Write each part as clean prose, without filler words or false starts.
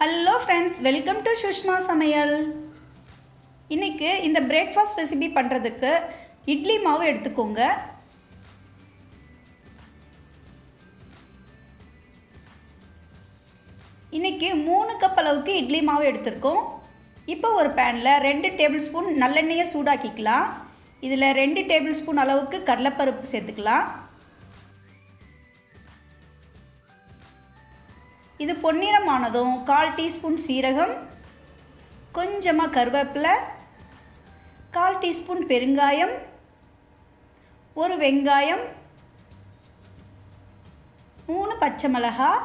Hello friends, welcome to Sushma சமையல். இன்றைக்கி இந்த பிரேக்ஃபாஸ்ட் ரெசிபி பண்ணுறதுக்கு இட்லி மாவு எடுத்துக்கோங்க. இன்றைக்கி 3 கப் அளவுக்கு இட்லி மாவு எடுத்திருக்கோம். இப்போ ஒரு பேனில் 2 டேபிள் ஸ்பூன் நல்லெண்ணெயை சூடாக்கிக்கலாம். இதில் 2 டேபிள் ஸ்பூன் அளவுக்கு கடலைப்பருப்பு சேர்த்துக்கலாம். இது பொன்னிறமானதும் 1/4 டீஸ்பூன் சீரகம், கொஞ்சமாக கருவேப்பிலை, 1/4 டீஸ்பூன் பெருங்காயம், ஒரு வெங்காயம், 3 பச்சை மிளகாய்,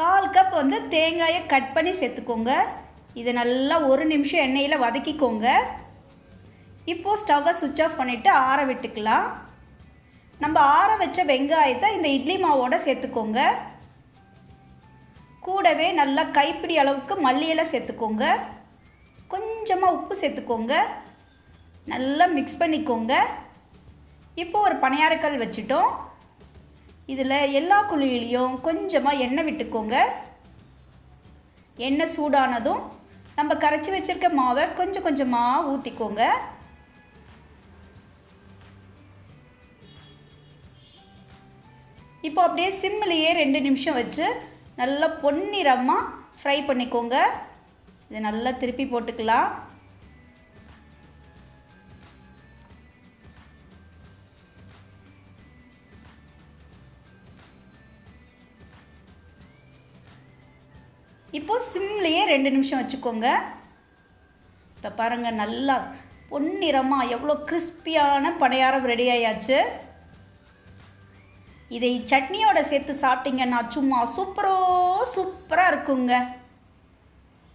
1/4 கப் தேங்காயை கட் பண்ணி சேர்த்துக்கோங்க. இதை நல்லா 1 நிமிஷம் எண்ணெயில் வதக்கிக்கோங்க. இப்போது ஸ்டவ்வை சுவிட்ச் ஆஃப் பண்ணிவிட்டு ஆற விட்டுக்கலாம். நம்ம ஆற வச்ச வெங்காயத்தை இந்த இட்லி மாவோடு சேர்த்துக்கோங்க. கூடவே நல்லா கைப்பிடி அளவுக்கு மல்லி இலை சேர்த்துக்கோங்க. கொஞ்சமாக உப்பு சேர்த்துக்கோங்க. நல்லா மிக்ஸ் பண்ணிக்கோங்க. இப்போது ஒரு பணியாரக்கல் வச்சுட்டோம். இதில் எல்லா குழியிலையும் கொஞ்சமாக எண்ணெய் விட்டுக்கோங்க. எண்ணெய் சூடானதும் நம்ம கரைச்சி வச்சுருக்க மாவை கொஞ்சம் கொஞ்சமாக ஊற்றிக்கோங்க. இப்போ அப்படியே சிம்மிலேயே 2 நிமிஷம் வச்சு நல்லா பொன்னிறமாக ஃப்ரை பண்ணிக்கோங்க. இதை நல்லா திருப்பி போட்டுக்கலாம். இப்போது சிம்லேயே 2 நிமிஷம் வச்சுக்கோங்க. இப்போ பாருங்கள், நல்லா பொன்னிறமாக எவ்வளோ கிறிஸ்பியான பணியாரம் ரெடி ஆயாச்சு. இதை சட்னியோட சேர்த்து சாப்பிட்டீங்கன்னா சும்மா சூப்பராக இருக்குங்க.